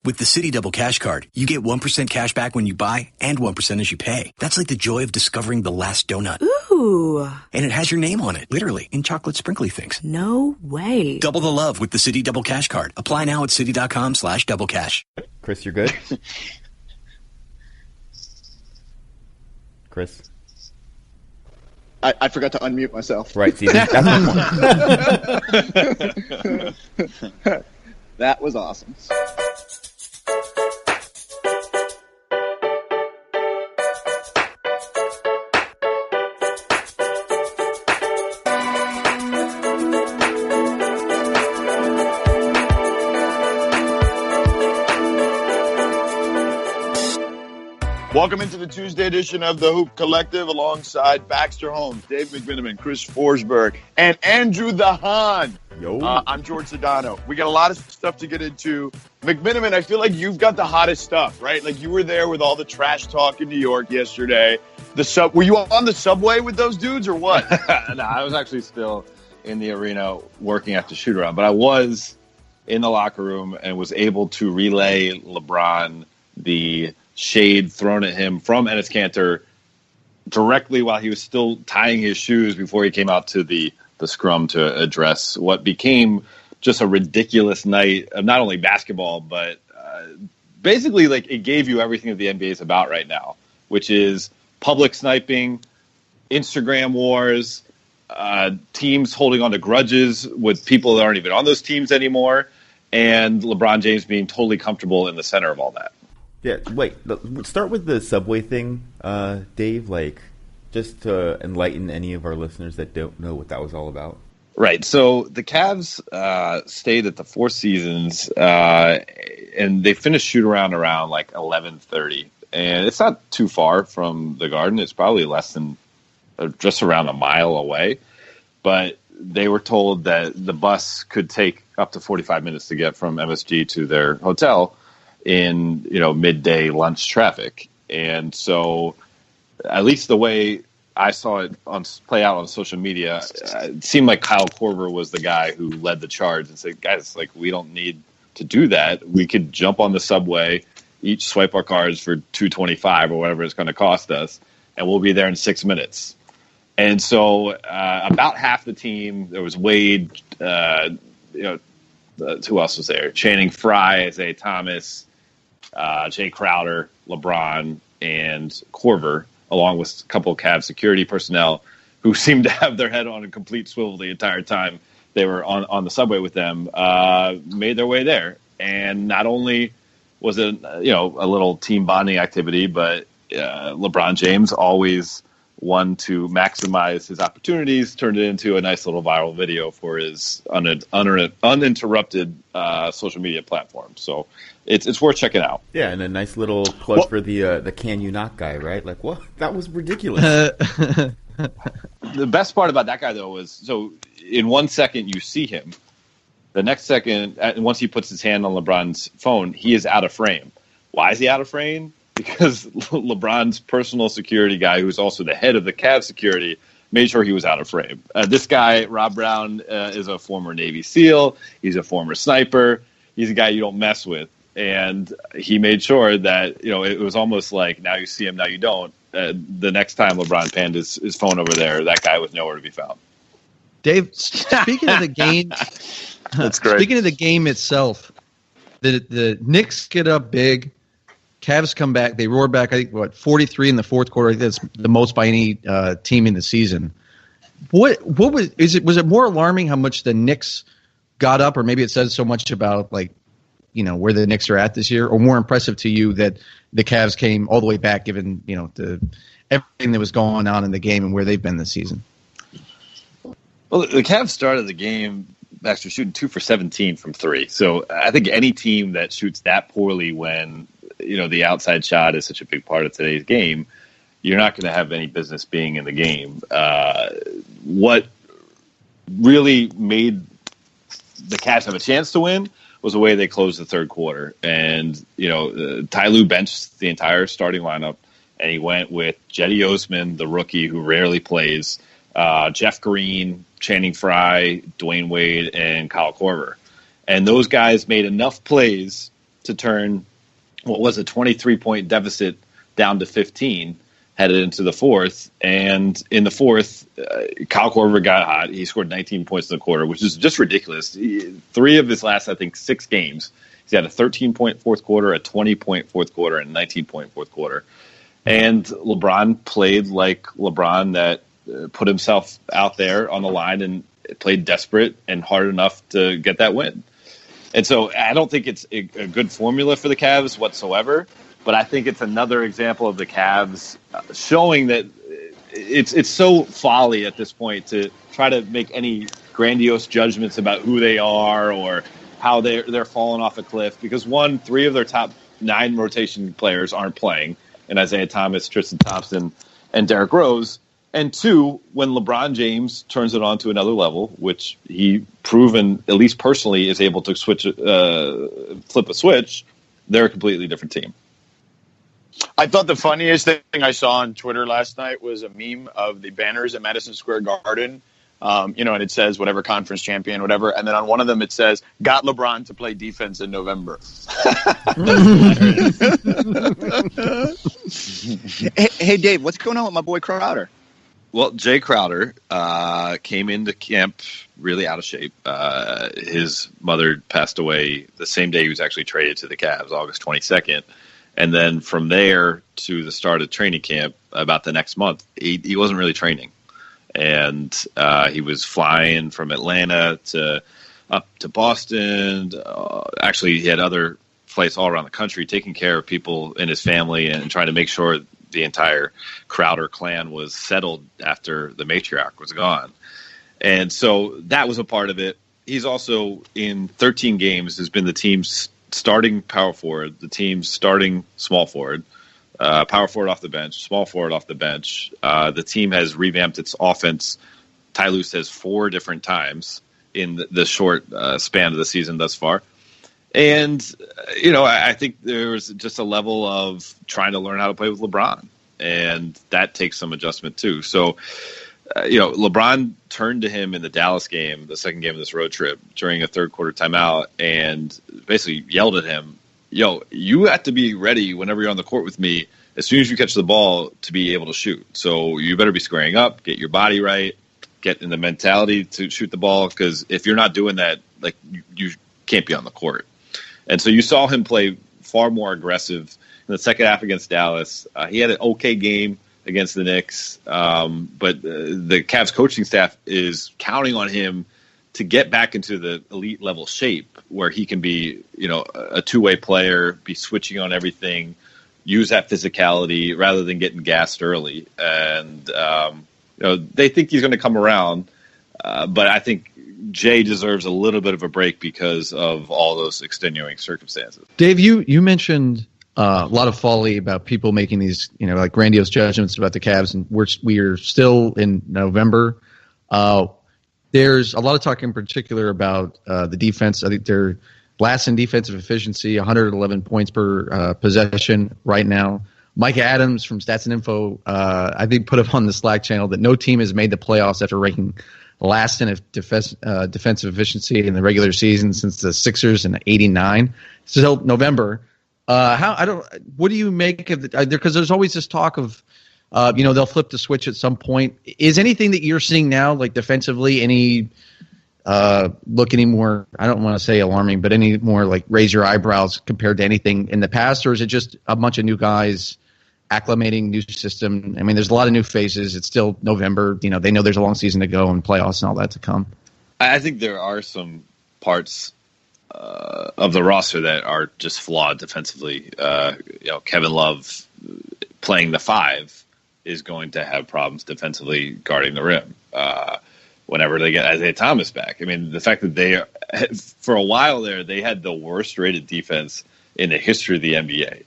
With the Citi Double Cash Card, you get 1% cash back when you buy and 1% as you pay. That's like the joy of discovering the last donut. Ooh. And it has your name on it, literally, in chocolate sprinkly things. No way. Double the love with the Citi Double Cash Card. Apply now at Citi.com/doublecash. Chris, you're good? Chris? I forgot to unmute myself. Right, see, that's my point. That was awesome. Welcome into the Tuesday edition of the Hoop Collective alongside Baxter Holmes, Dave McMiniman, Chris Forsberg, and Andrew the Han. Yo. I'm George Sedano. We got a lot of stuff to get into. McMiniman, I feel like you've got the hottest stuff, right? Like you were there with all the trash talk in New York yesterday. Were you on the subway with those dudes or what? No, I was actually still in the arena working at the shoot-around, but I was in the locker room and was able to relay LeBron the shade thrown at him from Enes Kanter directly while he was still tying his shoes before he came out to the scrum to address what became just a ridiculous night of not only basketball, but basically like it gave you everything that the NBA is about right now, which is public sniping, Instagram wars, teams holding on to grudges with people that aren't even on those teams anymore, and LeBron James being totally comfortable in the center of all that. Yeah, wait, start with the subway thing, Dave, like, just to enlighten any of our listeners that don't know what that was all about. Right, so the Cavs stayed at the Four Seasons, and they finished shoot-around around, like, 11:30. And it's not too far from the Garden. It's probably less than just around a mile away. But they were told that the bus could take up to 45 minutes to get from MSG to their hotel in, midday lunch traffic. And so at least the way I saw it play out on social media, it seemed like Kyle Korver was the guy who led the charge and said, guys, like, we don't need to do that. We could jump on the subway, each swipe our cards for $2.25 or whatever it's going to cost us, and we'll be there in 6 minutes. And so about half the team, there was Wade, who else was there? Channing Frye, Isaiah Thomas, Jay Crowder, LeBron, and Korver, along with a couple of Cavs security personnel who seemed to have their head on a complete swivel the entire time they were on the subway with them, made their way there. And not only was it, a little team bonding activity, but LeBron James, always one to maximize his opportunities, turned it into a nice little viral video for his uninterrupted social media platform. So it's worth checking out. Yeah, and a nice little plug for the Can You Not guy, right? Like, what? That was ridiculous. The best part about that guy, though, was so in 1 second you see him. The next second, once he puts his hand on LeBron's phone, he is out of frame. Why is he out of frame? Because LeBron's personal security guy, who's also the head of the Cavs security, made sure he was out of frame. This guy, Rob Brown, is a former Navy SEAL. He's a former sniper. He's a guy you don't mess with. And he made sure that, it was almost like now you see him, now you don't. The next time LeBron panned his phone over there, that guy was nowhere to be found. Dave, speaking of the game, that's great. Speaking of the game itself, the Knicks get up big. Cavs come back. They roar back, I think, 43 in the fourth quarter. I think that's the most by any team in the season. Was it more alarming how much the Knicks got up, or maybe it says so much about, like, where the Knicks are at this year, or more impressive to you that the Cavs came all the way back given, everything that was going on in the game and where they've been this season? Well, the Cavs started the game, Baxter, shooting 2 for 17 from three. So I think any team that shoots that poorly when the outside shot is such a big part of today's game, you're not going to have any business being in the game. What really made the Cavs have a chance to win was the way they closed the third quarter. And, Ty Lue benched the entire starting lineup, and he went with Jetty Osman, the rookie who rarely plays, Jeff Green, Channing Frye, Dwayne Wade, and Kyle Korver. And those guys made enough plays to turn what was a 23-point deficit down to 15 headed into the fourth. And in the fourth, Kyle Korver got hot. He scored 19 points in the quarter, which is just ridiculous. 3 of his last, I think, 6 games, he's had a 13-point fourth quarter, a 20-point fourth quarter, and a 19-point fourth quarter. And LeBron played like LeBron, that put himself out there on the line and played desperate and hard enough to get that win. And so I don't think it's a good formula for the Cavs whatsoever, but I think it's another example of the Cavs showing that it's so folly at this point to try to make any grandiose judgments about who they are or how they're falling off a cliff, because 3 of their top 9 rotation players aren't playing, and Isaiah Thomas, Tristan Thompson, and Derrick Rose. And 2, when LeBron James turns it on to another level, which he proven, at least personally, is able to flip a switch, they're a completely different team. I thought the funniest thing I saw on Twitter last night was a meme of the banners at Madison Square Garden, and it says whatever conference champion, whatever. And then on one of them it says, got LeBron to play defense in November. Hey, Dave, what's going on with my boy Crowder? Well, Jay Crowder came into camp really out of shape. His mother passed away the same day he was actually traded to the Cavs, August 22nd. And then from there to the start of training camp, about the next month, he wasn't really training. And he was flying from Atlanta up to Boston. Actually, he had other flights all around the country, taking care of people in his family and trying to make sure the entire Crowder clan was settled after the matriarch was gone. And so that was a part of it. He's also, in 13 games, has been the team's starting power forward, the team's starting small forward, power forward off the bench, small forward off the bench. The team has revamped its offense, Ty Lue says, 4 different times in the short span of the season thus far. And, I think there was just a level of trying to learn how to play with LeBron, and that takes some adjustment too. So, LeBron turned to him in the Dallas game, the second game of this road trip, during a third quarter timeout, and basically yelled at him, you have to be ready whenever you're on the court with me as soon as you catch the ball to be able to shoot. So you better be squaring up, get your body right, get in the mentality to shoot the ball, because if you're not doing that, like, you can't be on the court. And so you saw him play far more aggressive in the second half against Dallas. He had an okay game against the Knicks, but the Cavs coaching staff is counting on him to get back into the elite level shape where he can be, a two-way player, be switching on everything, use that physicality rather than getting gassed early. And, they think he's going to come around, but I think Jay deserves a little bit of a break because of all those extenuating circumstances. Dave, you mentioned a lot of folly about people making these, like grandiose judgments about the Cavs, and we're still in November. There's a lot of talk in particular about the defense. I think they're last in defensive efficiency, 111 points per possession right now. Mike Adams from Stats and Info, I think, put up on the Slack channel that no team has made the playoffs after ranking last in defensive efficiency in the regular season since the Sixers in '89. So November. What do you make of it? Because there's always this talk of, they'll flip the switch at some point. Is anything that you're seeing now, like defensively, any look any more, I don't want to say alarming, but any more like raise your eyebrows compared to anything in the past? Or is it just a bunch of new guys acclimating, new system? I mean, there's a lot of new faces. It's still November. They know there's a long season to go and playoffs and all that to come. I think there are some parts of the roster that are just flawed defensively. Kevin Love playing the 5 is going to have problems defensively guarding the rim whenever they get Isaiah Thomas back. I mean, the fact that for a while there, they had the worst rated defense in the history of the NBA.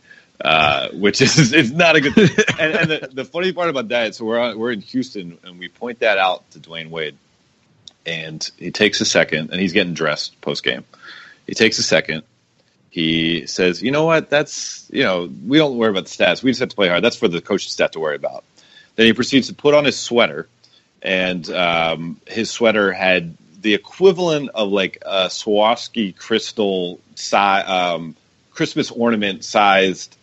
Which is not a good thing. And the funny part about that is, so we're in Houston, and we point that out to Dwayne Wade, and he takes a second, and he's getting dressed post game. He takes a second. He says, "You know what? That's we don't worry about the stats. We just have to play hard. That's for the coach's staff to worry about." Then he proceeds to put on his sweater, and his sweater had the equivalent of like a Swarovski crystal Christmas ornament sized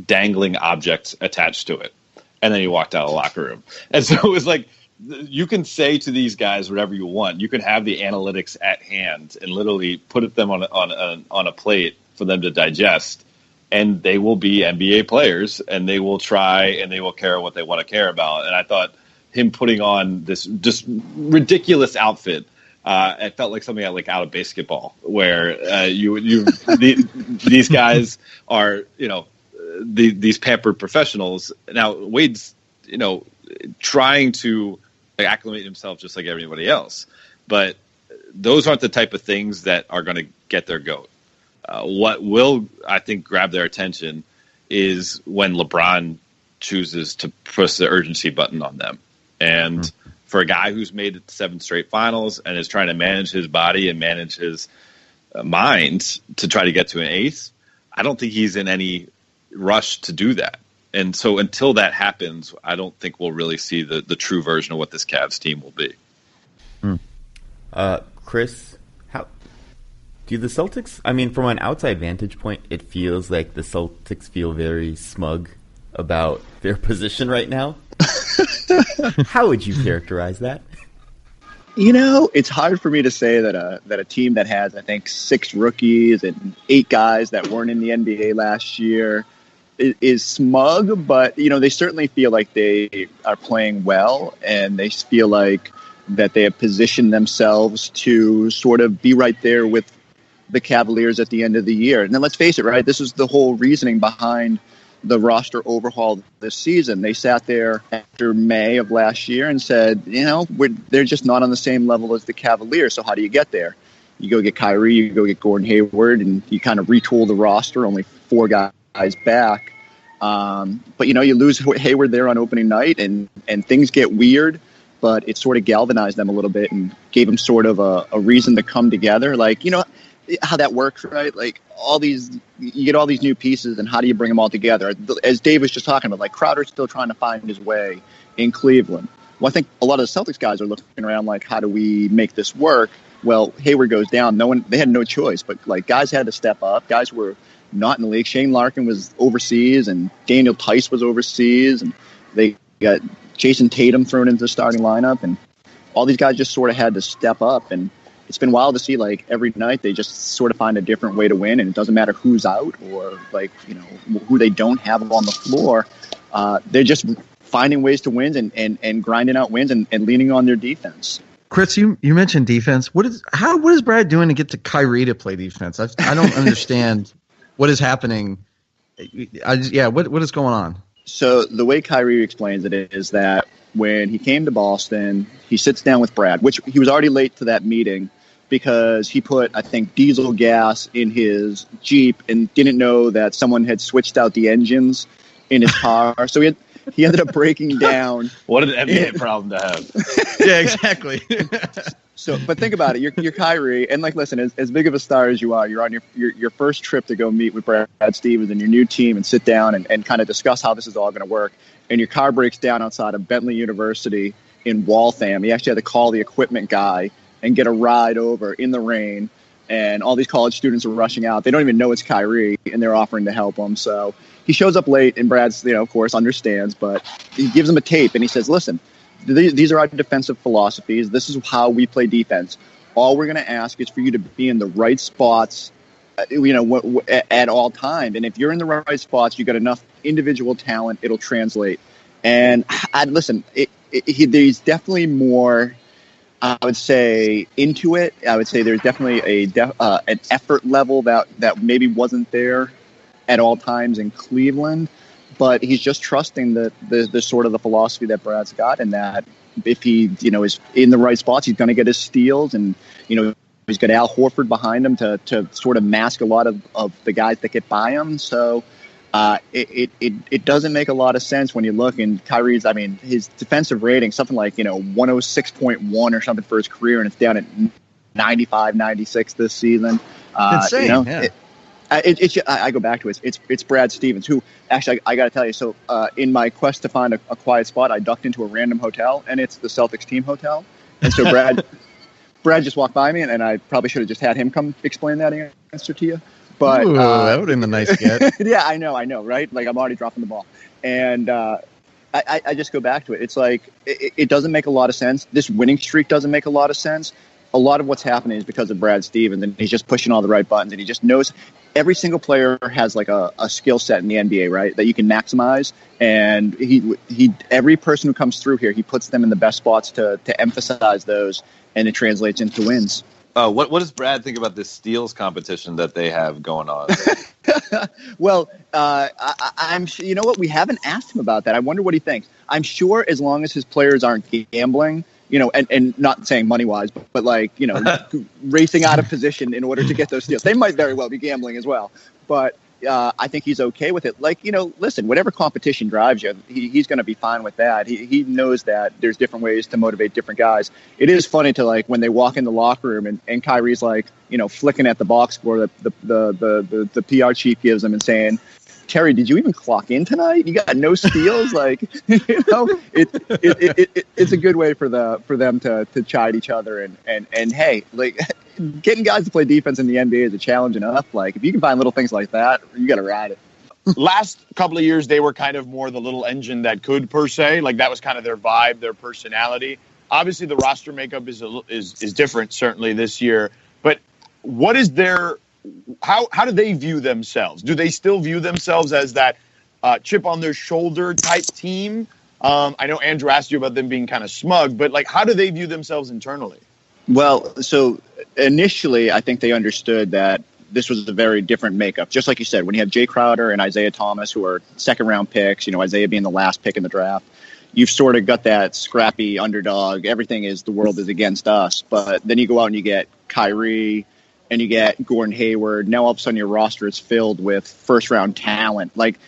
dangling objects attached to it. And then he walked out of the locker room. And so it was like, you can say to these guys whatever you want. You can have the analytics at hand and literally put them on a plate for them to digest. And they will be NBA players, and they will try, and they will care what they want to care about. And I thought him putting on this just ridiculous outfit, it felt like something like out of basketball, where these guys are, these pampered professionals. Now Wade's, trying to acclimate himself just like everybody else, but those aren't the type of things that are going to get their goat. What will, I think, grab their attention is when LeBron chooses to press the urgency button on them. And for a guy who's made it to 7 straight finals and is trying to manage his body and manage his mind to try to get to an 8th, I don't think he's in any rush to do that. And so until that happens, I don't think we'll really see the true version of what this Cavs team will be. Chris, how do the Celtics, I mean, from an outside vantage point, it feels like the Celtics feel very smug about their position right now. How would you characterize that? It's hard for me to say that a team that has, I think, 6 rookies and 8 guys that weren't in the NBA last year is smug, but, they certainly feel like they are playing well, and they feel like that they have positioned themselves to sort of be right there with the Cavaliers at the end of the year. And then let's face it, right? This is the whole reasoning behind the roster overhaul this season. They sat there after May of last year and said, they're just not on the same level as the Cavaliers. So how do you get there? You go get Kyrie, you go get Gordon Hayward, and you kind of retool the roster, only 4 guys back. But, you lose Hayward there on opening night, and things get weird, but it sort of galvanized them a little bit and gave them sort of a reason to come together. Like, how that works, right? Like you get all these new pieces, and how do you bring them all together? As Dave was just talking about, like Crowder's still trying to find his way in Cleveland. Well, I think a lot of the Celtics guys are looking around like, how do we make this work? Well, Hayward goes down. They had no choice, but like guys had to step up. Guys were not in the league. Shane Larkin was overseas, and Daniel Tice was overseas, and they got Jason Tatum thrown into the starting lineup, and all these guys just sort of had to step up. And it's been wild to see, like, every night they just sort of find a different way to win, and it doesn't matter who's out or, like, who they don't have on the floor. They're just finding ways to win and grinding out wins and leaning on their defense. Chris, you mentioned defense. What is Brad doing to get to Kyrie to play defense? I don't understand what is happening. What is going on? So the way Kyrie explains it is that when he came to Boston, he sits down with Brad, which he was already late to that meeting because he put, I think, diesel gas in his Jeep and didn't know that someone had switched out the engines in his car. So he ended up breaking down. What an NBA problem to have. Yeah, exactly. So, but think about it. You're Kyrie, and like, listen, as big of a star as you are, you're on your first trip to go meet with Brad Stevens and your new team and sit down and kind of discuss how this is all going to work. And your car breaks down outside of Bentley University in Waltham. You actually had to call the equipment guy and get a ride over in the rain. And all these college students are rushing out. They don't even know it's Kyrie, and they're offering to help him. So he shows up late, and Brad's, of course, understands. But he gives him a tape, and he says, listen, these are our defensive philosophies. This is how we play defense. All we're going to ask is for you to be in the right spots, at all times. And if you're in the right spots, you got enough individual talent, it'll translate. And there's definitely more, I would say, into it. I would say there's definitely an effort level that maybe wasn't there at all times in Cleveland. But he's just trusting the sort of the philosophy that Brad's got, and that if he is in the right spots, he's going to get his steals, and he's got Al Horford behind him to sort of mask a lot of the guys that get by him. So it doesn't make a lot of sense when you look. And Kyrie's, his defensive rating, something like 106.1 or something for his career, and it's down at 95, 96 this season. Insane. Yeah. I go back to it. It's Brad Stevens, who actually I got to tell you. So in my quest to find a quiet spot, I ducked into a random hotel, and it's the Celtics team hotel. And so Brad just walked by me, and I probably should have just had him come explain that answer to you. But that would have been a nice get. yeah, I know, right? Like I'm already dropping the ball, and I just go back to it. It's like it doesn't make a lot of sense. This winning streak doesn't make a lot of sense. A lot of what's happening is because of Brad Stevens, and he's just pushing all the right buttons, and he just knows every single player has like a skill set in the NBA, right, that you can maximize. And he every person who comes through here, he puts them in the best spots to emphasize those, and it translates into wins. What does Brad think about this steals competition that they have going on? Well, I'm sure, you know what? We haven't asked him about that. I wonder what he thinks. I'm sure as long as his players aren't gambling, you know, and not saying money wise, but like, you know, racing out of position in order to get those steals. They might very well be gambling as well. But I think he's okay with it. Like, you know, listen, whatever competition drives you, he's going to be fine with that. He knows that there's different ways to motivate different guys. It is funny to, like, when they walk in the locker room and Kyrie's like, you know, flicking at the box score that the PR chief gives him and saying, Terry, did you even clock in tonight? You got no steals? Like, you know, it's a good way for them to chide each other and hey, like, getting guys to play defense in the NBA is a challenge enough. Like, if you can find little things like that, you got to ride it. Last couple of years, they were kind of more the little engine that could, per se. Like, that was kind of their vibe, their personality. Obviously, the roster makeup is different, certainly this year. But what is their how do they view themselves? Do they still view themselves as that chip on their shoulder type team? I know Andrew asked you about them being kind of smug, but like, how do they view themselves internally? Well, so initially, I think they understood that this was a very different makeup. Just like you said, when you have Jay Crowder and Isaiah Thomas, who are second-round picks, you know, Isaiah being the last pick in the draft, you've sort of got that scrappy underdog. Everything is, the world is against us. But then you go out and you get Kyrie and you get Gordon Hayward. Now all of a sudden your roster is filled with first-round talent. Like,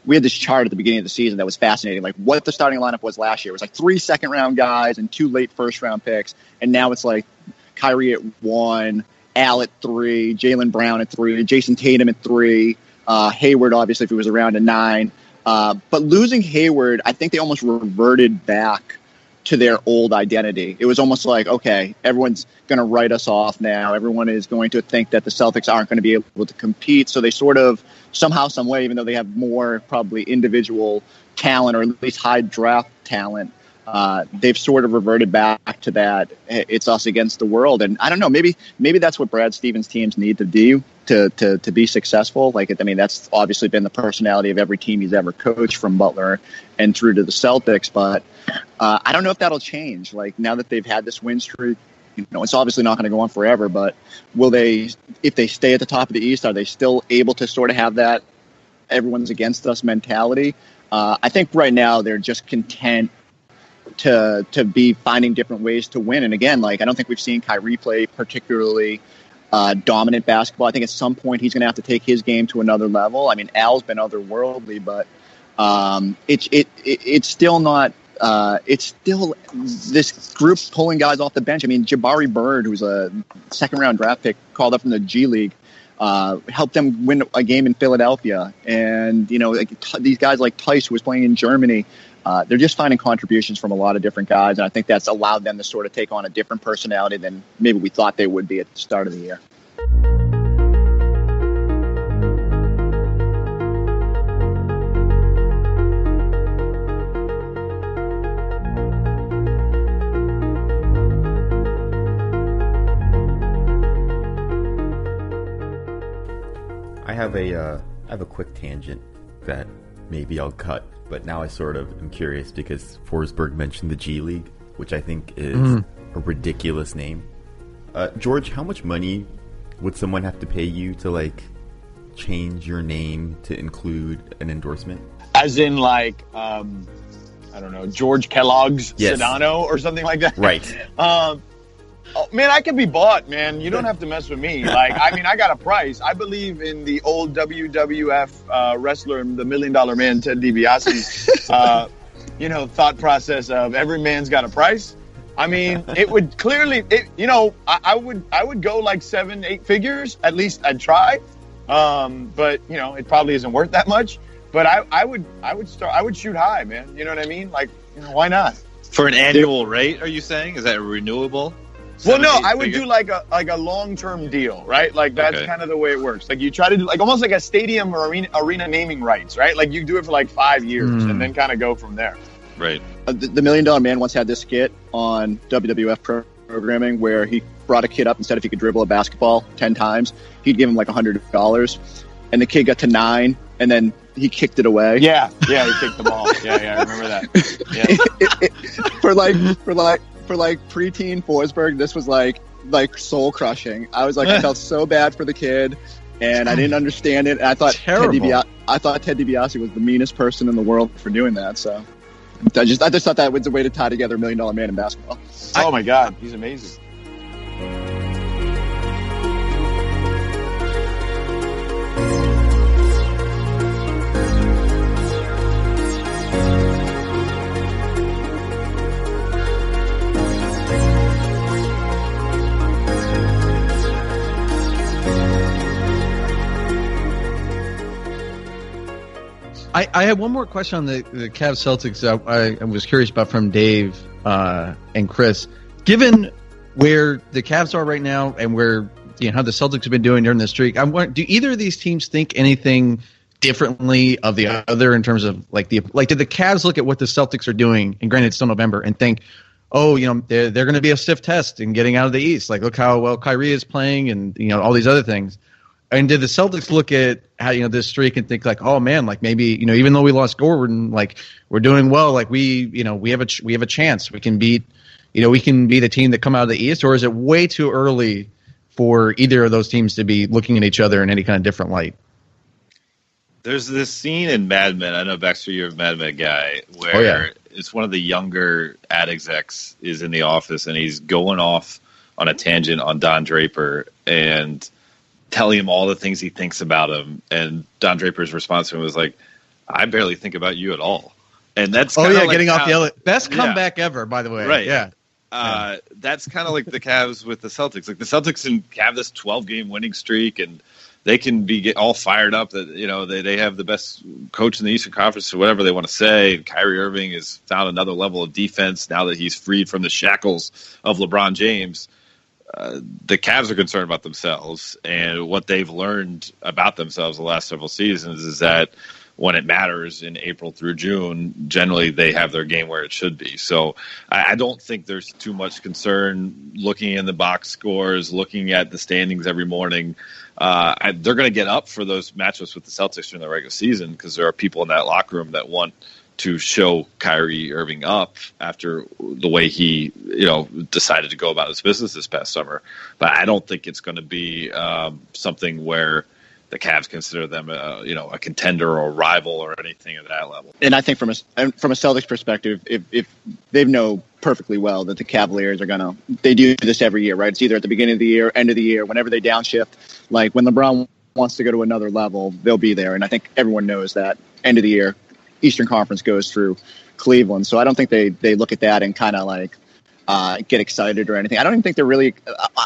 we had this chart at the beginning of the season that was fascinating, like what the starting lineup was last year. It was like 3 second-round guys and 2 late first-round picks. And now it's like Kyrie at 1, Al at 3, Jaylen Brown at 3, Jason Tatum at 3, Hayward, obviously, if he was around, at 9. But losing Hayward, I think they almost reverted back to their old identity. It was almost like, okay, everyone's going to write us off now. Everyone is going to think that the Celtics aren't going to be able to compete. So they sort of, somehow, some way, even though they have more probably individual talent, or at least high draft talent, they've sort of reverted back to that. It's us against the world. And I don't know, maybe that's what Brad Stevens' teams need to do to be successful. Like, I mean, that's obviously been the personality of every team he's ever coached, from Butler and through to the Celtics. But I don't know if that'll change. Like, now that they've had this win streak, you know, it's obviously not going to go on forever, but will they, if they stay at the top of the East, are they still able to sort of have that everyone's against us mentality? I think right now they're just content to be finding different ways to win. And again, like, I don't think we've seen Kyrie play particularly dominant basketball. I think at some point he's going to have to take his game to another level. I mean, Al's been otherworldly, but it's still not. It's still this group pulling guys off the bench. I mean, Jabari Bird, who's a second-round draft pick called up from the G League, helped them win a game in Philadelphia. And, you know, like, these guys like Tice, who was playing in Germany, they're just finding contributions from a lot of different guys. And I think that's allowed them to sort of take on a different personality than maybe we thought they would be at the start of the year. I have a quick tangent that maybe I'll cut, but now I sort of am curious because Forsberg mentioned the G League, which I think is a ridiculous name. George, how much money would someone have to pay you to, like, change your name to include an endorsement? As in, like, I don't know, George Kellogg's Sedano or something like that? Right. Oh, man, I can be bought, man. You don't have to mess with me. Like, I mean, I got a price. I believe in the old WWF wrestler, the $1 Million Man, Ted DiBiase's, thought process of every man's got a price. I mean, it would clearly, I would go like 7-8 figures. At least I'd try. But, you know, it probably isn't worth that much. But I would shoot high, man. You know what I mean? Like, you know, why not? For an annual rate, are you saying? Is that renewable? Well, no, 7, 8 I would figure? do like a long-term deal, right? Like that's Okay. kind of the way it works. Like you try to do like almost like a stadium or arena naming rights, right? Like you do it for like 5 years and then kind of go from there. Right. The $1 Million Man once had this skit on WWF programming where he brought a kid up and said if he could dribble a basketball 10 times, he'd give him like $100. And the kid got to 9, and then he kicked it away. Yeah, he kicked the ball. Yeah, I remember that. Yeah. for preteen Forsberg, this was like soul crushing. I was like, I felt so bad for the kid, and I didn't understand it. And I thought Ted DiBiase was the meanest person in the world for doing that. So I just thought that was a way to tie together $1 Million Man in basketball. Oh my God, he's amazing. I had one more question on the Cavs Celtics. I was curious about from Dave and Chris. Given where the Cavs are right now and where how the Celtics have been doing during the streak, I'm wondering, do either of these teams think anything differently of the other in terms of did the Cavs look at what the Celtics are doing, and granted it's still November, and think, oh, they're going to be a stiff test in getting out of the East. Like, look how well Kyrie is playing, and all these other things. And did the Celtics look at how this streak and think like, oh man, like maybe even though we lost Gordon, like we're doing well, like we have a chance, we can beat the team that come out of the East, or is it way too early for either of those teams to be looking at each other in any kind of different light? There's this scene in Mad Men. I know, Baxter, you're a Mad Men guy, where it's one of the younger ad execs is in the office and he's going off on a tangent on Don Draper and telling him all the things he thinks about him. And Don Draper's response to him was like, I barely think about you at all. And that's getting off the best comeback ever, by the way. Right. Yeah. That's kind of like the Cavs with the Celtics. Like the Celtics have this 12-game winning streak, and they can get all fired up that they have the best coach in the Eastern Conference, or whatever they want to say. Kyrie Irving has found another level of defense now that he's freed from the shackles of LeBron James. The Cavs are concerned about themselves, and what they've learned about themselves the last several seasons is that when it matters in April through June, generally they have their game where it should be. So I don't think there's too much concern looking in the box scores, looking at the standings every morning. They're going to get up for those matchups with the Celtics during the regular season because there are people in that locker room that want to show Kyrie Irving up after the way he, decided to go about his business this past summer. But I don't think it's going to be something where the Cavs consider them, a contender or a rival or anything at that level. And I think from a Celtics perspective, if they know perfectly well that the Cavaliers they do this every year, right? It's either at the beginning of the year, end of the year, whenever they downshift. Like when LeBron wants to go to another level, they'll be there. And I think everyone knows that end of the year, Eastern Conference goes through Cleveland. So I don't think they look at that and kind of get excited or anything. I don't even think they're really,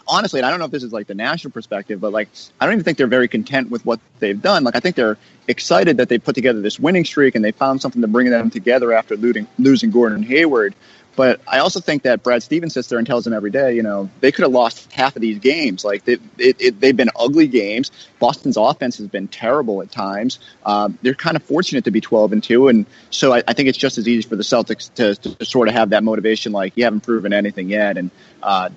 honestly, and I don't know if this is like the national perspective, but I don't even think they're very content with what they've done. I think they're excited that they put together this winning streak and they found something to bring them together after losing Gordon Hayward. But I also think that Brad Stevens sits there and tells them every day, they could have lost half of these games. They've been ugly games. Boston's offense has been terrible at times. They're kind of fortunate to be 12-2. And so I think it's just as easy for the Celtics to sort of have that motivation, you haven't proven anything yet. And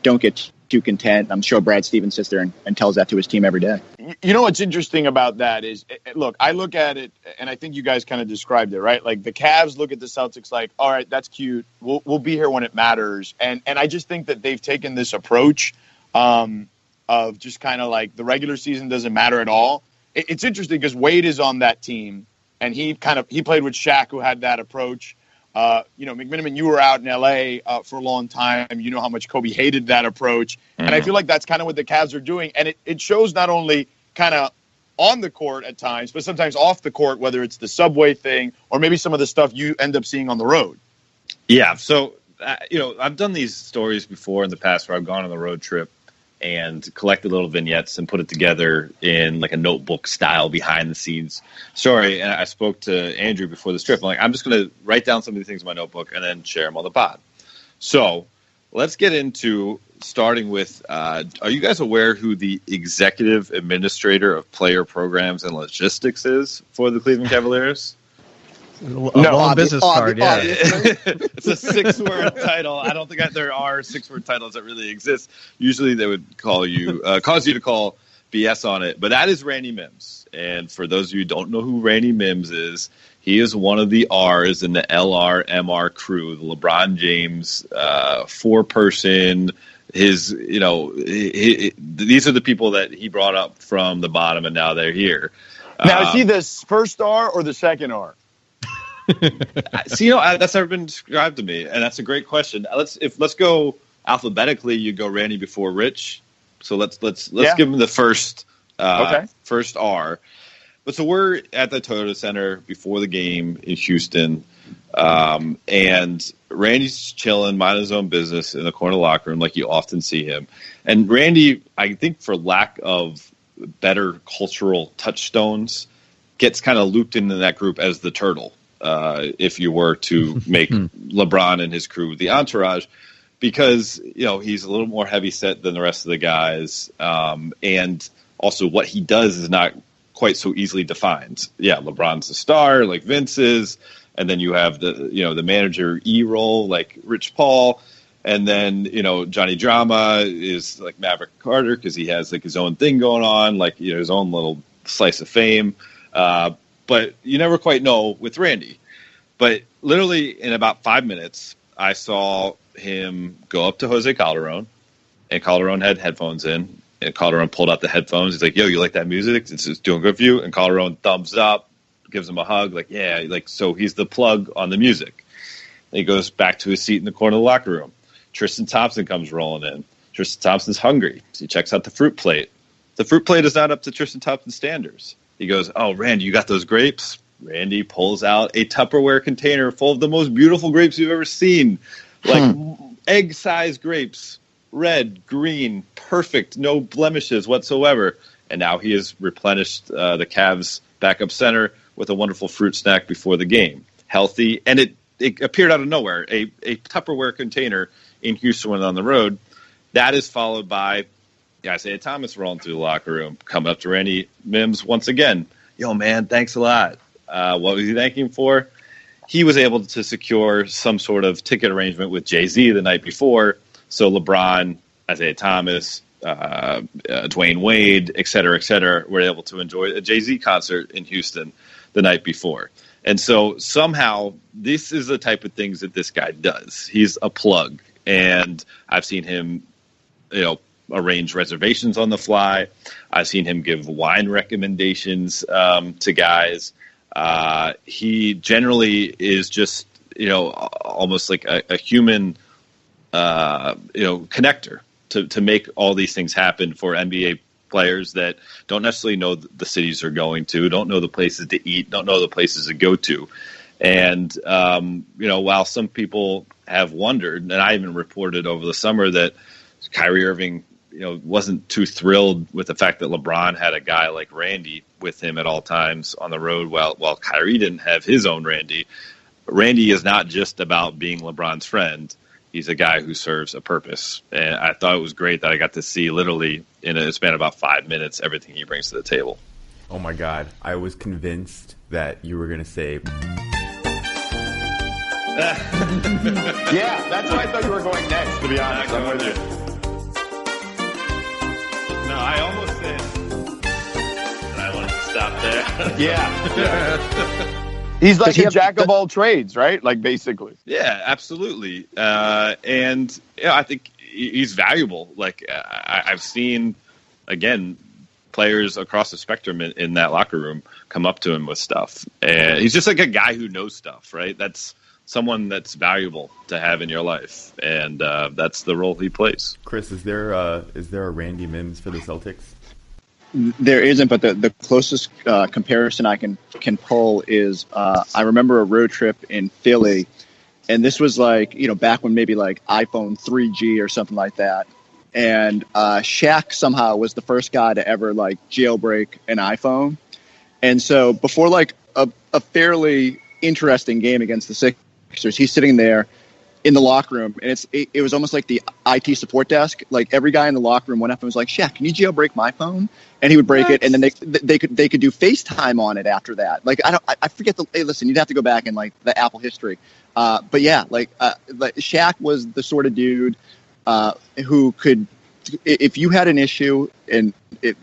don't get too content. I'm sure Brad Stevens sits there and tells that to his team every day. You know what's interesting about that is, look, I look at it, and I think you guys kind of described it, right? Like the Cavs look at the Celtics like, all right, that's cute. We'll be here when it matters. And I just think that they've taken this approach of just kind of like the regular season doesn't matter at all. It's interesting because Wade is on that team, and he played with Shaq, who had that approach. McMiniman, you were out in LA for a long time. You know how much Kobe hated that approach. Mm-hmm. And I feel like that's kind of what the Cavs are doing. And it shows not only kind of on the court at times, but sometimes off the court, whether it's the subway thing or maybe some of the stuff you end up seeing on the road. Yeah. So, I've done these stories before in the past where I've gone on a road trip and collected little vignettes and put it together in like a notebook style behind the scenes story. And I spoke to Andrew before this trip. I'm just going to write down some of the things in my notebook and then share them on the pod. So let's get into starting with, are you guys aware who the executive administrator of player programs and logistics is for the Cleveland Cavaliers? A long business card, yeah. It's a 6-word title. I don't think there are 6-word titles that really exist. Usually they would cause you to call BS on it. But that is Randy Mims. And for those of you who don't know who Randy Mims is, he is one of the R's in the LRMR crew, the LeBron James 4-person. These are the people that he brought up from the bottom, and now they're here. Now, is he the first R or the second R? See, that's never been described to me, and that's a great question. Let's go alphabetically. You go Randy before Rich, so let's give him the first first R. But so we're at the Toyota Center before the game in Houston, and Randy's chilling, minding his own business in the corner of the locker room, like you often see him. And Randy, I think, for lack of better cultural touchstones, gets kind of looped into that group as the turtle. If you were to make LeBron and his crew the entourage, because he's a little more heavy set than the rest of the guys, and also what he does is not quite so easily defined. Yeah, LeBron's the star, like Vince is, and then you have the manager E role, like Rich Paul, and then Johnny Drama is like Maverick Carter because he has like his own thing going on, like his own little slice of fame. But you never quite know with Randy. But literally in about 5 minutes, I saw him go up to Jose Calderon, and Calderon had headphones in, and Calderon pulled out the headphones. He's like, "Yo, you like that music? It's doing good for you." And Calderon thumbs up, gives him a hug, like, "Yeah," like, so he's the plug on the music. And he goes back to his seat in the corner of the locker room. Tristan Thompson comes rolling in. Tristan Thompson's hungry, so he checks out the fruit plate. The fruit plate is not up to Tristan Thompson's standards. He goes, "Oh, Randy, you got those grapes?" Randy pulls out a Tupperware container full of the most beautiful grapes you've ever seen. Like egg-sized grapes, red, green, perfect, no blemishes whatsoever. And now he has replenished the Cavs backup center with a wonderful fruit snack before the game. Healthy, and it appeared out of nowhere, a Tupperware container in Houston when on the road. That is followed by Isaiah Thomas rolling through the locker room, coming up to Randy Mims once again. "Yo, man, thanks a lot." What was he thanking for? He was able to secure some sort of ticket arrangement with Jay-Z the night before. So LeBron, Isaiah Thomas, Dwayne Wade, et cetera, were able to enjoy a Jay-Z concert in Houston the night before. And so somehow this is the type of things that this guy does. He's a plug. And I've seen him, arrange reservations on the fly. I've seen him give wine recommendations to guys. He generally is just, almost like a human, connector to make all these things happen for NBA players that don't necessarily know the cities they're going to, don't know the places to eat, don't know the places to go to. And, while some people have wondered, and I even reported over the summer that Kyrie Irving, wasn't too thrilled with the fact that LeBron had a guy like Randy with him at all times on the road, while Kyrie didn't have his own Randy. Randy is not just about being LeBron's friend. He's a guy who serves a purpose. And I thought it was great that I got to see literally in a span of about 5 minutes everything he brings to the table. Oh my God. I was convinced that you were going to say... Yeah, that's why I thought you were going next, to be honest. I'm with you. No, I almost did. And I wanted to stop there. Yeah. He's like a jack of all trades, right? Like, basically. Yeah, absolutely. And I think he's valuable. Like, I've seen, again, players across the spectrum in that locker room come up to him with stuff. And he's just like a guy who knows stuff, right? That's someone that's valuable to have in your life. And that's the role he plays. Chris, is there a Randy Mims for the Celtics? There isn't, but the closest comparison I can pull is I remember a road trip in Philly, and this was like, back when maybe like iPhone 3G or something like that. And Shaq somehow was the first guy to ever like jailbreak an iPhone. And so before like a fairly interesting game against the Sixers, he's sitting there in the locker room, and it was almost like the IT support desk. Like every guy in the locker room went up and was like, "Shaq, can you jailbreak my phone?" And he would break it, and then they could do FaceTime on it after that. Like I forget hey, listen, you'd have to go back in like the Apple history. But yeah, like Shaq was the sort of dude who could, if you had an issue, and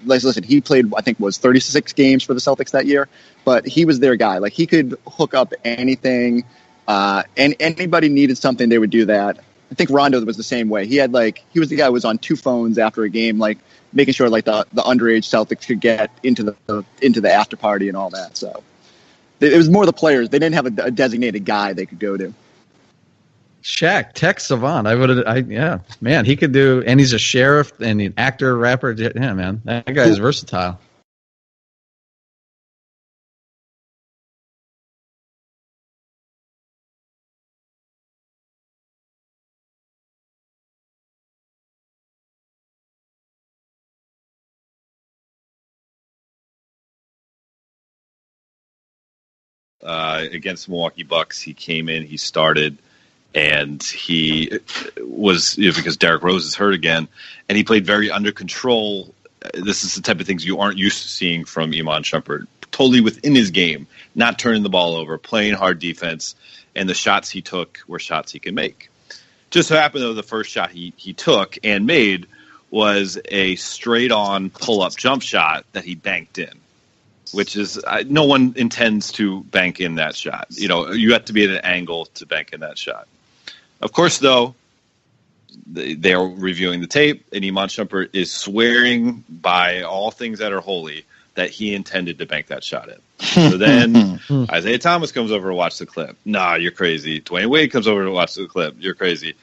listen, he played, I think, was 36 games for the Celtics that year, but he was their guy. Like he could hook up anything, and anybody needed something, they would do that. I think Rondo was the same way. He was the guy who was on 2 phones after a game, like making sure like the underage Celtics could get into the after party and all that. So it was more the players. They didn't have a designated guy they could go to. Shaq, tech savant. Yeah, man, he could do, and he's a sheriff and an actor, rapper. Yeah, man, that guy is versatile. Against the Milwaukee Bucks, he came in, he started, and he was, because Derrick Rose is hurt again, and he played very under control. This is the type of things you aren't used to seeing from Iman Shumpert. Totally within his game, not turning the ball over, playing hard defense, and the shots he took were shots he could make. Just so happened, though, the first shot he took and made was a straight-on pull-up jump shot that he banked in, which is no one intends to bank in that shot. You have to be at an angle to bank in that shot. Of course, though, they're reviewing the tape, and Iman Shumpert is swearing by all things that are holy that he intended to bank that shot in. So then Isaiah Thomas comes over to watch the clip. Nah, you're crazy. Dwayne Wade comes over to watch the clip. You're crazy.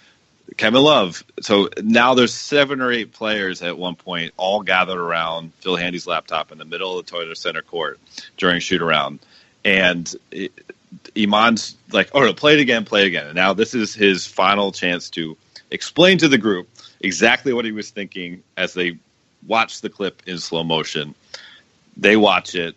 Kevin Love. So now there's 7 or 8 players at one point all gathered around Phil Handy's laptop in the middle of the Toyota Center court during shoot-around. And Iman's like, oh, no, play it again. And now this is his final chance to explain to the group exactly what he was thinking as they watch the clip in slow motion. They watch it.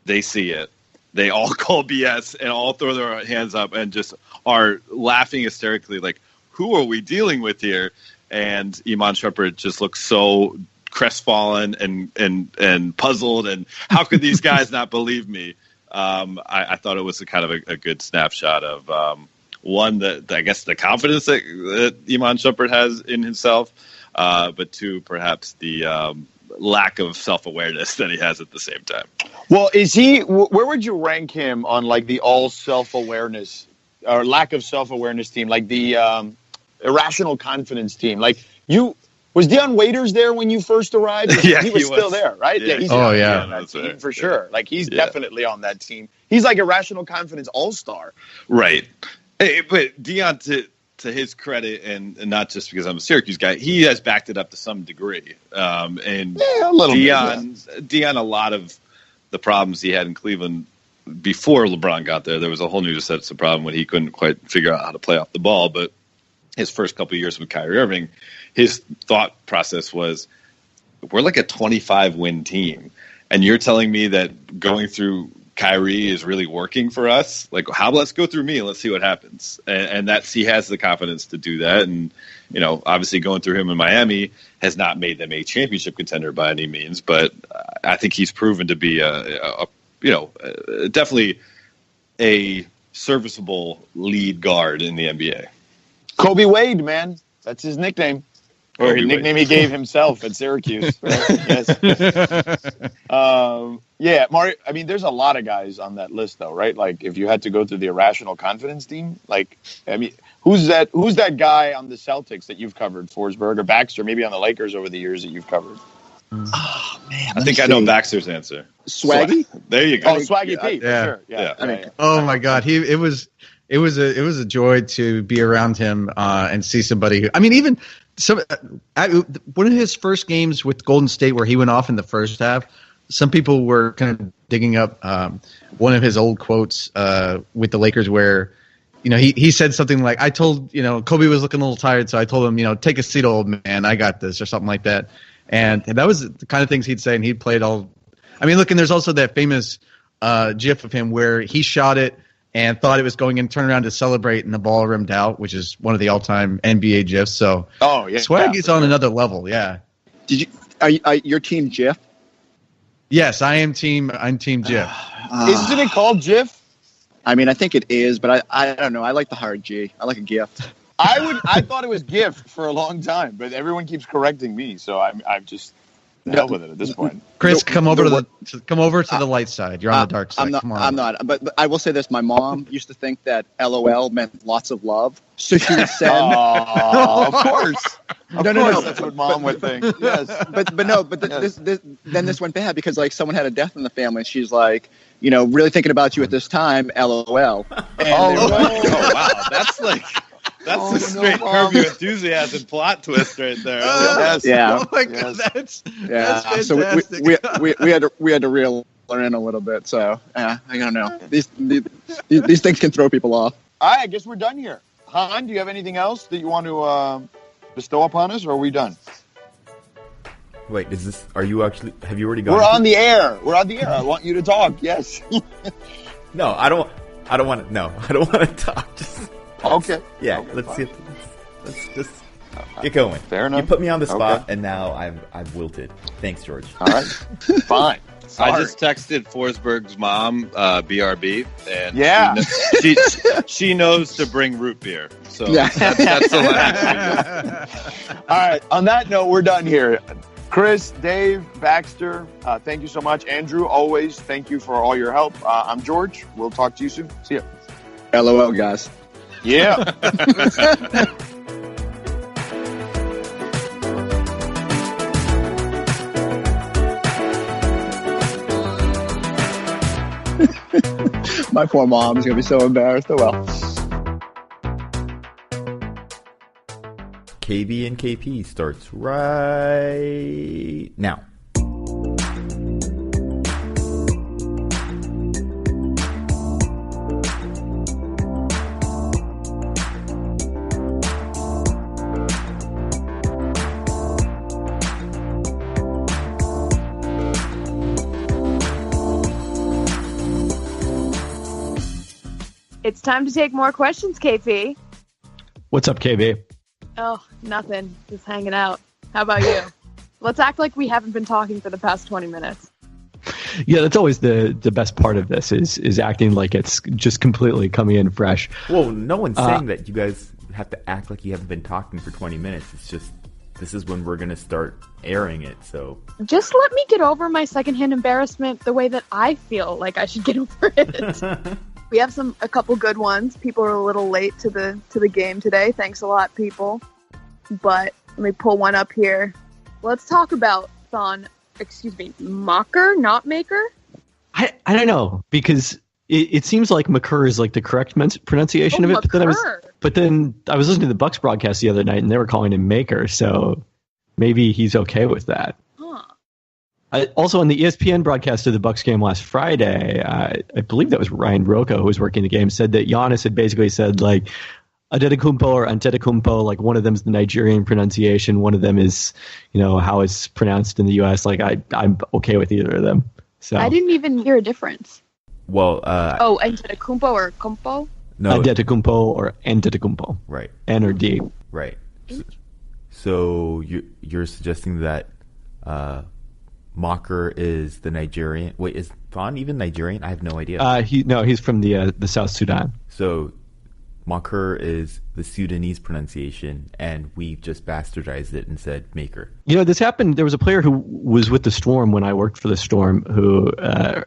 They see it. They all call BS and all throw their hands up and just are laughing hysterically like, who are we dealing with here? And Iman Shumpert just looks so crestfallen and puzzled. And how could these guys not believe me? I thought it was a kind of a good snapshot of one, that I guess the confidence that Iman Shumpert has in himself, but 2, perhaps the lack of self-awareness that he has at the same time. Well, is he? Where would you rank him on like the all self-awareness or lack of self-awareness team, like the irrational confidence team? Like was Dion Waiters there when you first arrived? Yeah, he was still there, right? Yeah. He's on that team right. For sure. Like he's definitely on that team. He's like irrational confidence all-star. Right. Hey, but Dion, to his credit, and not just because I'm a Syracuse guy, he has backed it up to some degree. And a little bit. Dion, a lot of the problems he had in Cleveland before LeBron got there was a whole new set of problem when he couldn't quite figure out how to play off the ball. But his first couple of years with Kyrie Irving, his thought process was, we're like a 25-win team, and you're telling me that going through Kyrie is really working for us? Like, let's go through me and let's see what happens. And that's, he has the confidence to do that. And, obviously going through him in Miami has not made them a championship contender by any means, but I think he's proven to be definitely a serviceable lead guard in the NBA. Kobe Wade, man. That's his nickname. Or his nickname he gave himself at Syracuse. Yes. Yeah, Mario, I mean, there's a lot of guys on that list, though, right? Like, if you had to go through the irrational confidence team, like, I mean, who's that guy on the Celtics that you've covered? Forsberg or Baxter, maybe on the Lakers over the years that you've covered? Oh, man. I think I know Baxter's answer. Swaggy? There you go. Oh, Swaggy P, for sure. Yeah. I mean, oh my God, it was a joy to be around him and see somebody who, I mean, even one of his first games with Golden State where he went off in the first half, some people were kind of digging up one of his old quotes with the Lakers where, he said something like, I told, Kobe was looking a little tired, so I told him, take a seat, old man, I got this, or something like that. And that was the kind of things he'd say, and he'd played all. I mean, look, and there's also that famous GIF of him where he shot it, and thought it was going in, turn around to celebrate, and the ball rimmed out, which is one of the all-time NBA gifs. So, swag is on another level. Yeah. Did you? Are your team GIF? Yes, I'm Team GIF. Isn't it called GIF? I mean, I think it is, but I don't know. I like the hard G. I like a GIF. I thought it was GIF for a long time, but everyone keeps correcting me, so I've just dealt with it at this point. Chris, come over to the light side. You're on the dark side. I'm not. But I will say this: my mom used to think that LOL meant lots of love, so she would send. Of course. No. That's what mom would think. Yes. Then this went bad because like someone had a death in the family. And she's like, really thinking about you at this time. LOL. Wow, that's the straight Curb Your Enthusiasm plot twist right there. Yes. Yeah. Oh my God, that's fantastic. So we had to reel her in a little bit. So I don't know. These things can throw people off. All right, I guess we're done here. Han, do you have anything else that you want to bestow upon us, or are we done? Wait, are you actually, have you already gone? We're on the air. I want you to talk. Yes. No, I don't want to talk. Just, okay. Yeah, let's just get going. Fair enough. You put me on the spot, and now I've wilted. Thanks, George. All right. Fine. Sorry. I just texted Forsberg's mom, BRB, and she knows to bring root beer. So that's the last. All right. On that note, we're done here. Chris, Dave, Baxter, thank you so much. Andrew, always thank you for all your help. I'm George. We'll talk to you soon. See ya. LOL, guys. Yeah. My poor mom is going to be so embarrassed. Oh, well. KB and KP starts right now. It's time to take more questions, KP. What's up, KB? Oh, nothing. Just hanging out. How about you? Let's act like we haven't been talking for the past 20 minutes. Yeah, that's always the best part of this is acting like it's just completely coming in fresh. Well, no one's saying that you guys have to act like you haven't been talking for 20 minutes. It's just this is when we're going to start airing it. So just let me get over my secondhand embarrassment the way that I feel like I should get over it. We have a couple good ones. People are a little late to the game today. Thanks a lot, people. But let me pull one up here. Let's talk about Mocker, not Maker? I don't know, because it seems like Maker is like the correct pronunciation of it. But then I was listening to the Bucks broadcast the other night, and they were calling him Maker, so maybe he's okay with that. Also, on the ESPN broadcast of the Bucks game last Friday, I believe that was Ryan Rocco who was working the game, said that Giannis had basically said, like, Antetokounmpo or Antetokounmpo, like one of them is the Nigerian pronunciation, one of them is, how it's pronounced in the U.S. Like, I'm okay with either of them. So I didn't even hear a difference. Well, Antetokounmpo or Kumpo? No, Antetokounmpo or Antetokounmpo. Right. N or D. Right. So you're suggesting that Mocker is the Nigerian. Wait, is Thon even Nigerian? I have no idea. He's from the South Sudan. So Mocker is the Sudanese pronunciation, and we just bastardized it and said Maker. This happened. There was a player who was with the Storm when I worked for the Storm who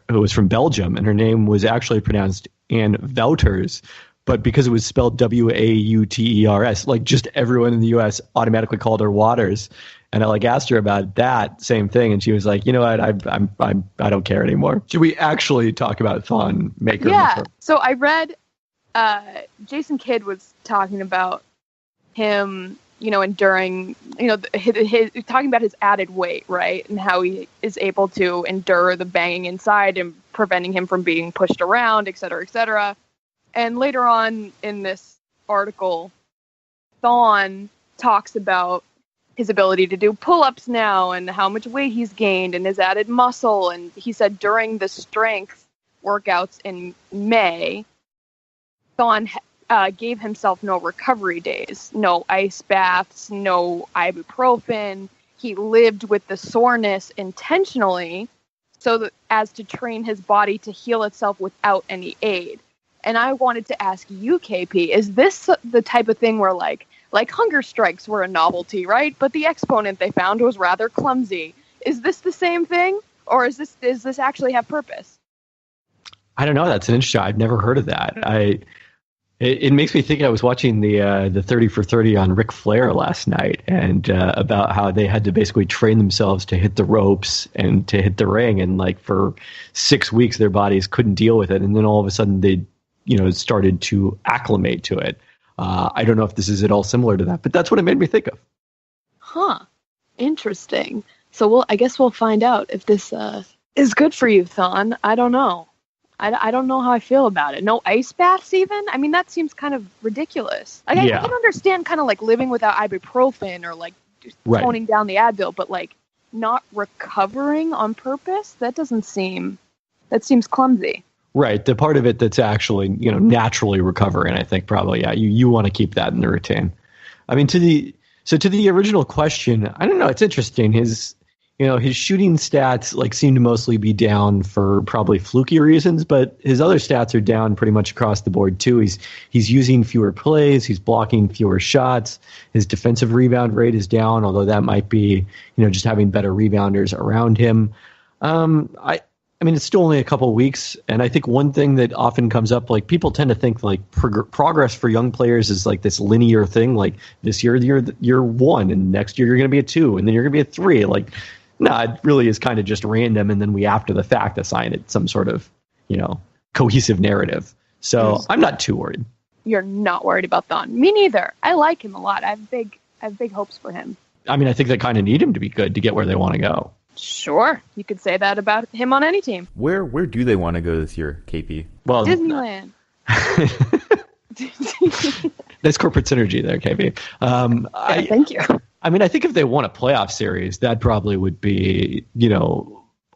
was from Belgium, and her name was actually pronounced Anne Wouters, but because it was spelled Wauters, like just everyone in the U.S. automatically called her Waters. And I asked her about that same thing, and she was like, "You know what? I don't care anymore." Should we actually talk about Thon Maker? Yeah. So I read Jason Kidd was talking about him, enduring, his talking about his added weight, right, and how he is able to endure the banging inside and preventing him from being pushed around, et cetera, et cetera. And later on in this article, Thon talks about his ability to do pull-ups now and how much weight he's gained and his added muscle. And he said during the strength workouts in May, Thon gave himself no recovery days, no ice baths, no ibuprofen. He lived with the soreness intentionally so that as to train his body to heal itself without any aid. And I wanted to ask you, KP, is this the type of thing where like hunger strikes were a novelty, right? But the exponent they found was rather clumsy. Is this the same thing? Or does this actually have purpose? I don't know. That's an interesting. I've never heard of that. It makes me think I was watching the 30 for 30 on Ric Flair last night, and about how they had to basically train themselves to hit the ropes and to hit the ring, and like for 6 weeks their bodies couldn't deal with it, and then all of a sudden they started to acclimate to it. I don't know if this is at all similar to that, but that's what it made me think of. Huh. Interesting. So I guess we'll find out if this is good for you, Thon. I don't know. I don't know how I feel about it. No ice baths even? I mean, that seems kind of ridiculous. Like, I can understand kind of like living without ibuprofen or like just toning down the Advil, but like not recovering on purpose? That seems clumsy. Right. The part of it that's actually, naturally recovering, I think probably, you want to keep that in the routine. I mean, to the original question, I don't know. It's interesting. His shooting stats like seem to mostly be down for probably fluky reasons, but his other stats are down pretty much across the board too. He's using fewer plays, he's blocking fewer shots. His defensive rebound rate is down, although that might be, just having better rebounders around him. I mean, it's still only a couple of weeks, and I think one thing that often comes up, like people tend to think like progress for young players is like this linear thing. Like this year you're 1, and next year you're going to be a 2, and then you're going to be a 3. Like, no, it really is kind of just random, and then we after the fact assign it some sort of cohesive narrative. So I'm not too worried. You're not worried about Thon. Me neither. I like him a lot. I have big hopes for him. I mean, I think they kind of need him to be good to get where they want to go. Sure, you could say that about him on any team. Where do they want to go this year, KP? Well, Disneyland. Nice corporate synergy there, KP. Thank you. I mean, I think if they won a playoff series, that probably would be,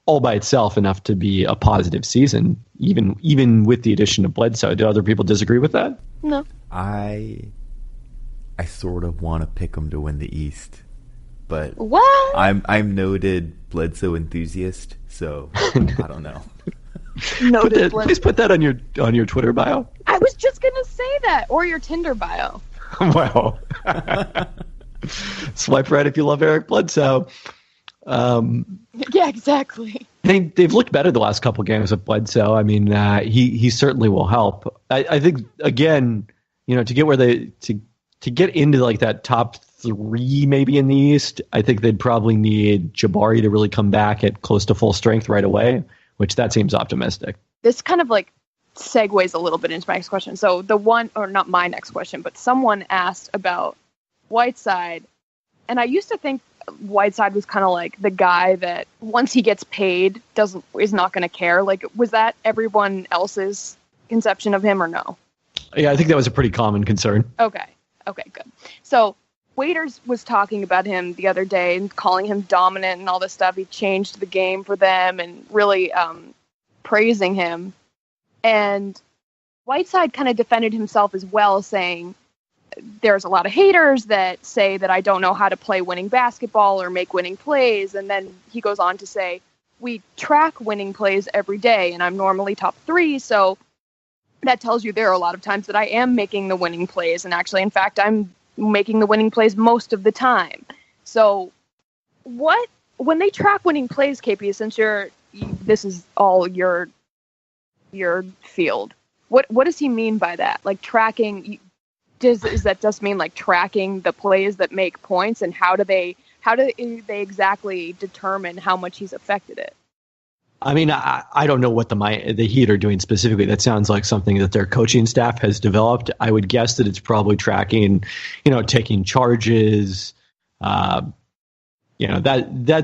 all by itself enough to be a positive season, even with the addition of Bledsoe. Do other people disagree with that? No. I sort of want to pick them to win the East. But what? I'm noted Bledsoe enthusiast, so I don't know. Noted Bledsoe. Please put that on your Twitter bio. I was just gonna say that, or your Tinder bio. Well, swipe right if you love Eric Bledsoe. Yeah, exactly. They've looked better the last couple games with Bledsoe. I mean, he certainly will help. I think again, to get where to get into like that top 3 maybe in the East, I think they'd probably need Jabari to really come back at close to full strength right away, which that seems optimistic. This kind of like segues a little bit into my next question. So not my next question, but someone asked about Whiteside, and I used to think Whiteside was kind of like the guy that once he gets paid is not going to care. Like, was that everyone else's conception of him or no? Yeah, I think that was a pretty common concern. Okay, good. So Waiters was talking about him the other day and calling him dominant and all this stuff. He changed the game for them and really praising him. And Whiteside kind of defended himself as well, saying there's a lot of haters that say that I don't know how to play winning basketball or make winning plays. And then he goes on to say, we track winning plays every day, and I'm normally top 3, so that tells you there are a lot of times that I am making the winning plays. And actually, in fact, I'm making the winning plays most of the time. So when they track winning plays, KP, since this is all your field, what does he mean by that? Like tracking, does that just mean like tracking the plays that make points, and how do they exactly determine how much he's affected it? I mean, I don't know what the Heat are doing specifically. That sounds like something that their coaching staff has developed. I would guess that it's probably tracking, taking charges, that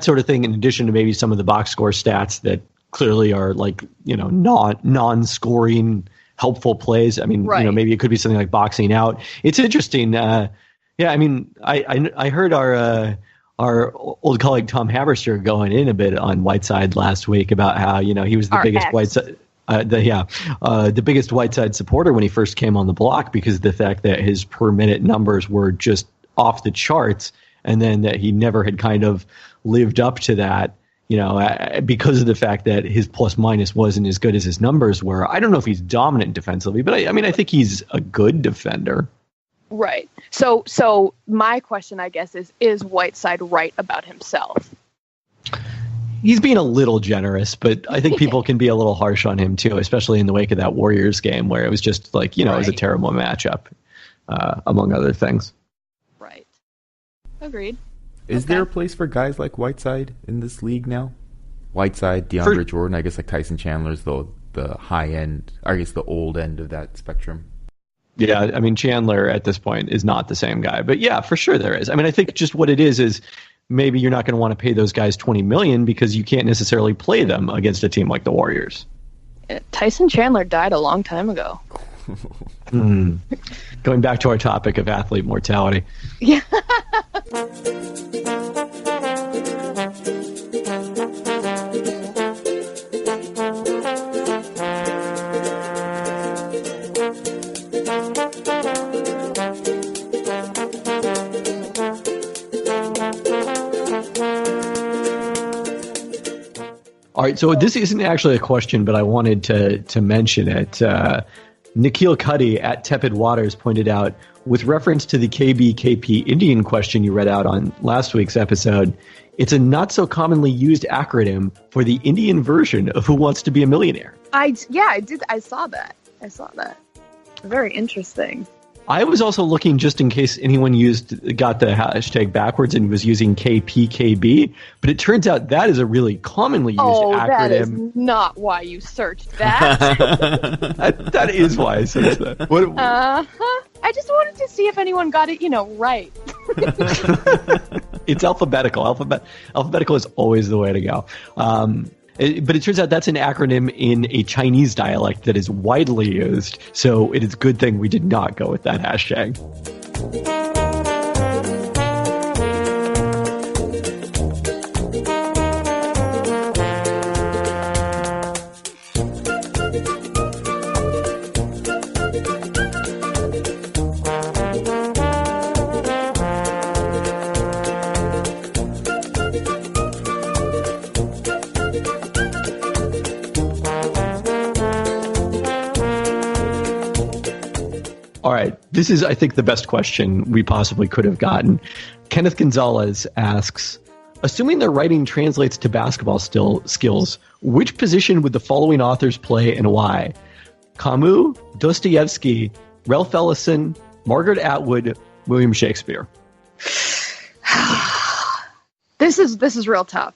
sort of thing, in addition to maybe some of the box score stats that clearly are like, non-scoring helpful plays. I mean, right. Maybe it could be something like boxing out. It's interesting. I mean, I heard our old colleague Tom Haberster going in a bit on Whiteside last week about how, he was the biggest Whiteside. the biggest Whiteside supporter when he first came on the block because of the fact that his per minute numbers were just off the charts, and then that he never had kind of lived up to that, because of the fact that his plus minus wasn't as good as his numbers were. I don't know if he's dominant defensively, but I think he's a good defender. Right. So my question, I guess, is Whiteside right about himself? He's being a little generous, but I think people can be a little harsh on him too, especially in the wake of that Warriors game where it was just like, it was a terrible matchup, among other things. Right. Agreed. Is there a place for guys like Whiteside in this league now? Whiteside, DeAndre Jordan, I guess like Tyson Chandler's the high end, I guess the old end of that spectrum. Yeah, I mean, Chandler at this point is not the same guy. But yeah, for sure there is. I mean, I think just what it is maybe you're not going to want to pay those guys $20 million because you can't necessarily play them against a team like the Warriors. Tyson Chandler died a long time ago. Going back to our topic of athlete mortality. Yeah. All right, so this isn't actually a question, but I wanted to mention it. Nikhil Cuddy at Tepid Waters pointed out, with reference to the KBKP Indian question you read out on last week's episode, it's a not so commonly used acronym for the Indian version of Who Wants to Be a Millionaire. I did. I saw that. Very interesting. I was also looking just in case anyone got the hashtag backwards and was using KPKB, but it turns out that is a really commonly used acronym. That is not why you searched that. that is why I searched that. I just wanted to see if anyone got it, right. It's alphabetical. Alphabetical is always the way to go. But it turns out that's an acronym in a Chinese dialect that is widely used, so it is a good thing we did not go with that hashtag. All right. This is, I think, the best question we possibly could have gotten. Kenneth Gonzalez asks, assuming their writing translates to basketball skills, which position would the following authors play and why? Camus, Dostoevsky, Ralph Ellison, Margaret Atwood, William Shakespeare. This is real tough.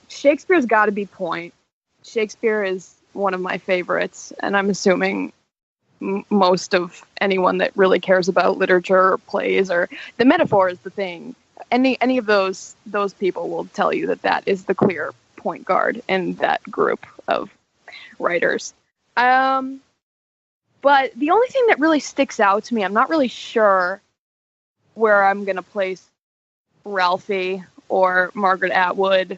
Shakespeare's got to be point. Shakespeare is one of my favorites, and I'm assuming most of anyone that really cares about literature or plays or the metaphor is the thing. Any of those people will tell you that is the clear point guard in that group of writers. But the only thing that really sticks out to me, I'm not really sure where I'm going to place Ralphie or Margaret Atwood,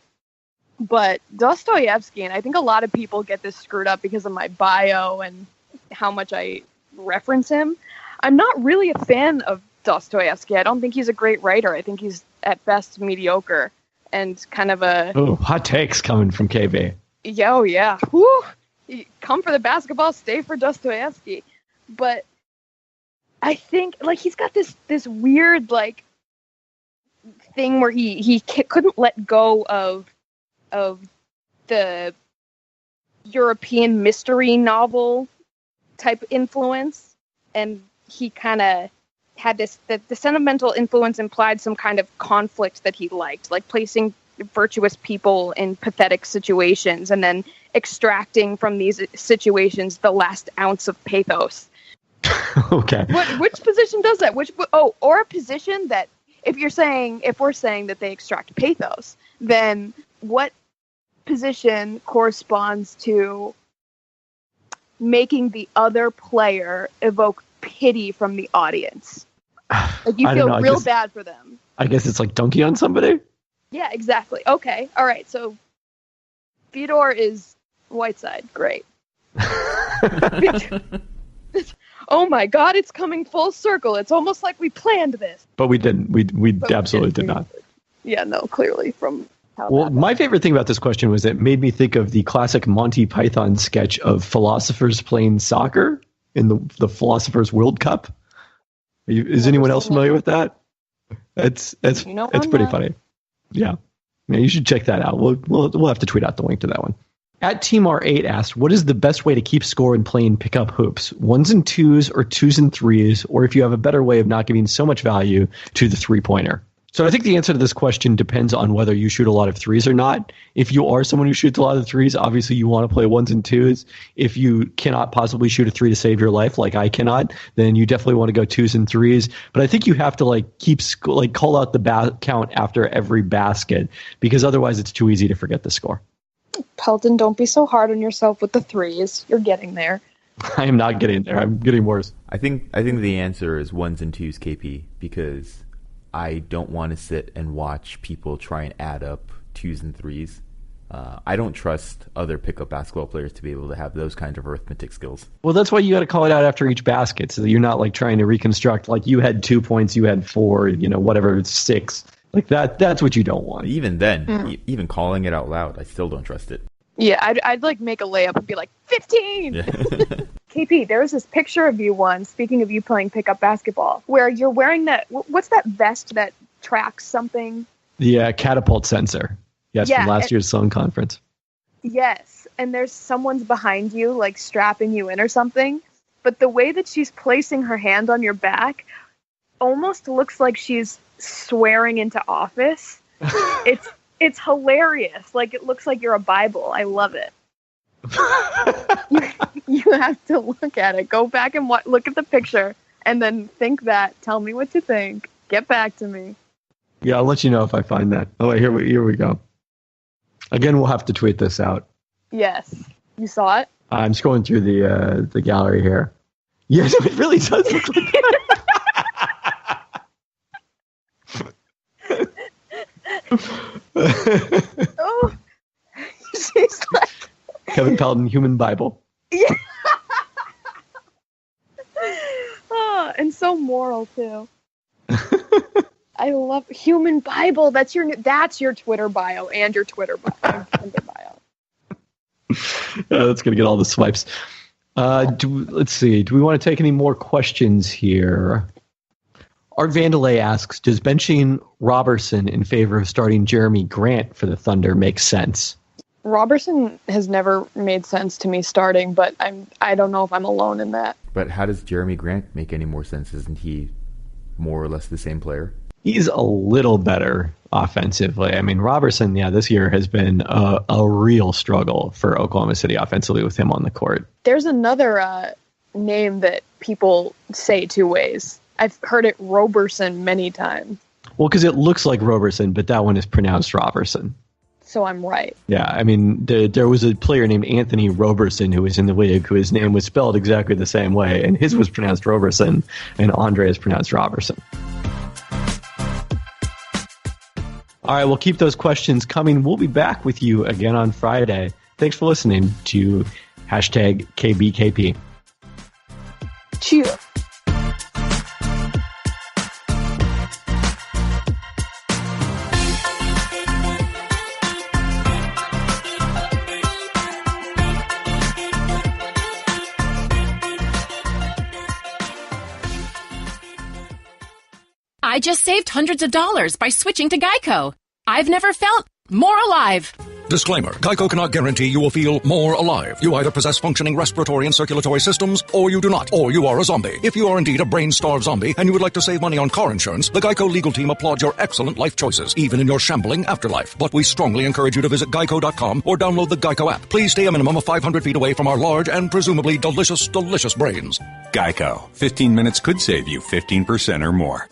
but Dostoevsky, and I think a lot of people get this screwed up because of my bio and how much I reference him. I'm not really a fan of Dostoevsky. I don't think he's a great writer. I think he's at best mediocre and kind of a... Oh, hot takes coming from KB. Yeah. Woo! Come for the basketball, stay for Dostoevsky. But I think he's got this weird thing where he couldn't let go of the European mystery novel type influence, and he kind of had the sentimental influence implied some kind of conflict that he liked, like placing virtuous people in pathetic situations and then extracting from these situations the last ounce of pathos. Okay. Which position does that? Or a position that if we're saying that they extract pathos, then what position corresponds to making the other player evoke pity from the audience? You feel real bad for them. I guess it's like donkey on somebody? Yeah, exactly. Okay. All right. So Fyodor is Whiteside, great. Oh my God, it's coming full circle. It's almost like we planned this. But we didn't. We absolutely did not. Yeah, no, clearly from how Well, my favorite thing about this question was it made me think of the classic Monty Python sketch of philosophers playing soccer in the Philosophers World Cup. Is anyone else familiar with that? It's pretty funny. Yeah, you should check that out. We'll have to tweet out the link to that one. At TeamR8 asked, what is the best way to keep score in playing pickup hoops? 1s and 2s or 2s and 3s, or if you have a better way of not giving so much value to the three-pointer? So I think the answer to this question depends on whether you shoot a lot of threes or not. If you are someone who shoots a lot of threes, obviously you want to play 1s and 2s. If you cannot possibly shoot a 3 to save your life, like I cannot, then you definitely want to go 2s and 3s. But I think you have to call out the count after every basket, because otherwise it's too easy to forget the score. Pelton, don't be so hard on yourself with the threes. You're getting there. I am not getting there. I'm getting worse. I think the answer is 1s and 2s, KP, because I don't want to sit and watch people try and add up 2s and 3s. I don't trust other pickup basketball players to be able to have those kind of arithmetic skills. Well, that's why you got to call it out after each basket, so that you're not trying to reconstruct, you had 2 points, you had 4, whatever, it's 6. That's what you don't want. Even then, even calling it out loud, I still don't trust it. Yeah, I'd make a layup and be like, 15! Yeah. KP, there was this picture of you once, speaking of you playing pickup basketball, where you're wearing what's that vest that tracks something? The catapult sensor. Yes, from last year's Sloan conference. Yes, and there's someone's behind you, strapping you in or something, but the way that she's placing her hand on your back almost looks like she's swearing into office. It's hilarious. It looks like you're a Bible. I love it. you have to look at it. Go back and look at the picture, and then think that. Tell me what you think. Get back to me. Yeah, I'll let you know if I find that. Oh, wait, here we go. Again, we'll have to tweet this out. Yes, you saw it. I'm scrolling through the gallery here. Yes, it really does look like that. Oh, she's like Kevin Pelton, Human Bible. Yeah. Oh, and so moral too. I love Human Bible. That's your Twitter bio and your Twitter bio. That's gonna get all the swipes. Let's see. Do we want to take any more questions here? Art Vandalay asks, does benching Roberson in favor of starting Jeremy Grant for the Thunder make sense? Roberson has never made sense to me starting, but I don't know if I'm alone in that. But how does Jeremy Grant make any more sense? Isn't he more or less the same player? He's a little better offensively. I mean, Roberson, this year has been a real struggle for Oklahoma City offensively with him on the court. There's another name that people say two ways. I've heard it Roberson many times. Well, because it looks like Roberson, but that one is pronounced Roberson. So I'm right. Yeah, I mean, there was a player named Anthony Roberson who was in the league whose name was spelled exactly the same way, and his was pronounced Roberson, and Andre is pronounced Roberson. All right, we'll keep those questions coming. We'll be back with you again on Friday. Thanks for listening to #KBKP. Cheers. I just saved hundreds of dollars by switching to Geico. I've never felt more alive. Disclaimer. Geico cannot guarantee you will feel more alive. You either possess functioning respiratory and circulatory systems, or you do not, or you are a zombie. If you are indeed a brain-starved zombie and you would like to save money on car insurance, the Geico legal team applauds your excellent life choices, even in your shambling afterlife. But we strongly encourage you to visit Geico.com or download the Geico app. Please stay a minimum of 500 feet away from our large and presumably delicious, delicious brains. Geico. 15 minutes could save you 15% or more.